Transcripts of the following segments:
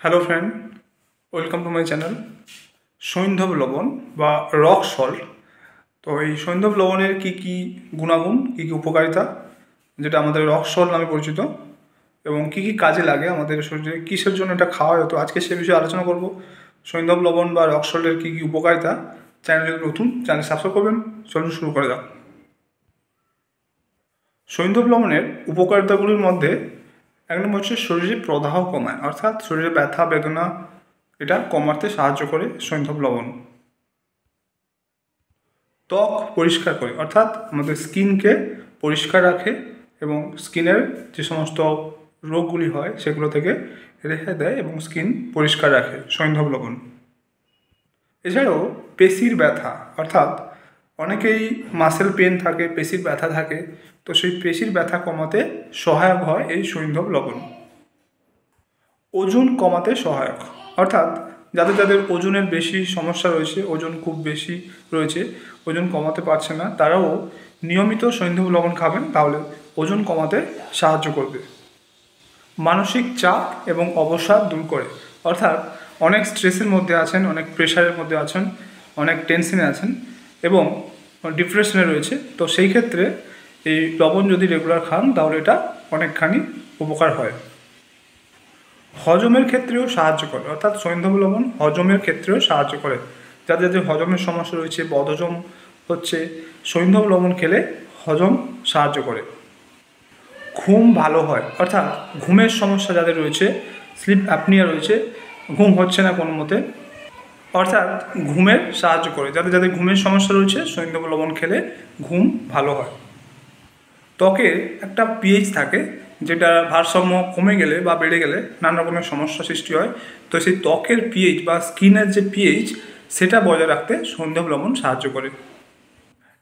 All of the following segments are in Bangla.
Hello friend, welcome to my channel. সৈন্ধব লবণ বা রক সল্ট। তো এই সৈন্ধব লবণের কী কী গুণাগুণ, কী কী উপকারিতা, যেটা আমাদের রক সল্ট নামে পরিচিত, এবং কী কী কাজে লাগে আমাদের শরীরে, কিসের জন্য এটা খাওয়া হয়, তো আজকে সে বিষয়ে আলোচনা করব। সৈন্ধব লবণ বা রক সল্টের কী কী উপকারিতা। চ্যানেল যদি নতুন, চ্যানেল সাবস্ক্রাইব করবেন। চলুন শুরু করে দাও। সৈন্ধব লবণের উপকারিতাগুলির মধ্যে এক নম্বর হচ্ছে শরীরে প্রদাহ কমায়, অর্থাৎ শরীরে ব্যথা বেদনা এটা কমাতে সাহায্য করে সৈন্ধব লবণ। ত্বক পরিষ্কার করে, অর্থাৎ আমাদের স্কিনকে পরিষ্কার রাখে এবং স্কিনের যে সমস্ত রোগগুলি হয় সেগুলো থেকে রেহাই দেয় এবং স্কিন পরিষ্কার রাখে সৈন্ধব লবণ। এছাড়াও পেশির ব্যথা, অর্থাৎ অনেকেই মাসেল পেন থাকে, পেশির ব্যথা থাকে, তো সেই পেশির ব্যথা কমাতে সহায়ক হয় এই সৈন্ধব লবণ। ওজন কমাতে সহায়ক, অর্থাৎ যাদের যাদের ওজনের বেশি সমস্যা রয়েছে, ওজন খুব বেশি রয়েছে, ওজন কমাতে পারছে না, তারাও নিয়মিত সৈন্ধব লবণ খাবেন, তাহলে ওজন কমাতে সাহায্য করবে। মানসিক চাপ এবং অবসাদ দূর করে, অর্থাৎ অনেক স্ট্রেসের মধ্যে আছেন, অনেক প্রেশারের মধ্যে আছেন, অনেক টেনশনে আছেন এবং ডিপ্রেশনে রয়েছে, তো সেই ক্ষেত্রে এই লবণ যদি রেগুলার খান তাহলে এটা অনেকখানি উপকার হয়। হজমের ক্ষেত্রেও সাহায্য করে, অর্থাৎ সৈন্ধব লবণ হজমের ক্ষেত্রেও সাহায্য করে। যাদের যাদের হজমের সমস্যা রয়েছে, বদহজম হচ্ছে, সৈন্ধব লবণ খেলে হজম সাহায্য করে। ঘুম ভালো হয়, অর্থাৎ ঘুমের সমস্যা যাদের রয়েছে, স্লিপ অ্যাপনিয়া রয়েছে, ঘুম হচ্ছে না কোনো মতে, অর্থাৎ ঘুমের সাহায্য করে। যাদের যাদের ঘুমের সমস্যা রয়েছে, সৈন্ধব লবণ খেলে ঘুম ভালো হয়। ত্বকের একটা পিএইচ থাকে, যেটা ভারসাম্য কমে গেলে বা বেড়ে গেলে নানা রকমের সমস্যা সৃষ্টি হয়, তো সেই ত্বকের পিএইচ বা স্কিনের যে পিএইচ সেটা বজায় রাখতে সৈন্ধব লবণ সাহায্য করে।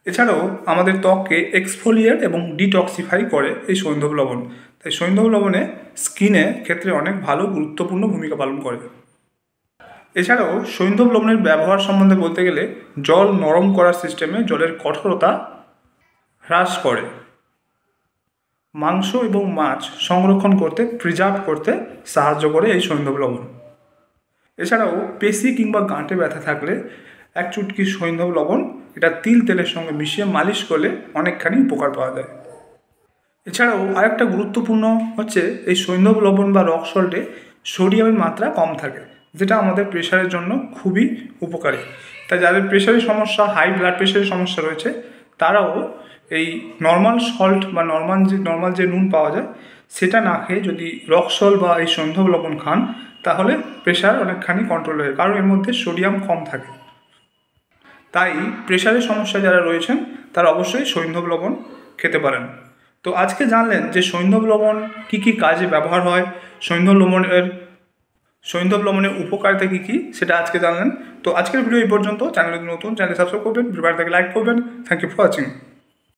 এছাড়াও আমাদের ত্বককে এক্সফোলিয়েট এবং ডিটক্সিফাই করে এই সৈন্ধব লবণ, তাই সৈন্ধব লবণে স্কিনের ক্ষেত্রে অনেক ভালো গুরুত্বপূর্ণ ভূমিকা পালন করে। এছাড়াও সৈন্ধব লবণের ব্যবহার সম্বন্ধে বলতে গেলে জল নরম করার সিস্টেমে জলের কঠোরতা হ্রাস করে। মাংস এবং মাছ সংরক্ষণ করতে, প্রিজার্ভ করতে সাহায্য করে এই সৈন্ধব লবণ। এছাড়াও পেশি কিংবা গাঁটে ব্যথা থাকলে এক চুটকি সৈন্ধব লবণ এটা তিল তেলের সঙ্গে মিশিয়ে মালিশ করলে অনেকখানি উপকার পাওয়া যায়। এছাড়াও আরেকটা গুরুত্বপূর্ণ হচ্ছে এই সৈন্ধব লবণ বা রক সল্টে সোডিয়ামের মাত্রা কম থাকে, যেটা আমাদের প্রেশারের জন্য খুবই উপকারী। তাই যাদের প্রেশারের সমস্যা, হাই ব্লাড প্রেশারের সমস্যা রয়েছে, তারাও এই নর্মাল সল্ট বা নর্মাল যে নুন পাওয়া যায় সেটা না খেয়ে যদি রক সল্ট বা এই সৈন্ধব লবণ খান তাহলে প্রেশার অনেকখানি কন্ট্রোল হয়, কারণ এর মধ্যে সোডিয়াম কম থাকে। তাই প্রেশারের সমস্যা যারা রয়েছেন তারা অবশ্যই সৈন্ধব লবণ খেতে পারেন। তো আজকে জানলেন যে সৈন্ধব লবণ কী কী কাজে ব্যবহার হয়, সৈন্ধব লবণের উপকারিতা কী কী সেটা আজকে জানলেন। তো আজকের ভিডিও এই পর্যন্ত। চ্যানেল নতুন, চ্যানেল সাবস্ক্রাইব করবেন, ভিডিওটাকে লাইক করবেন। Thank you for watching.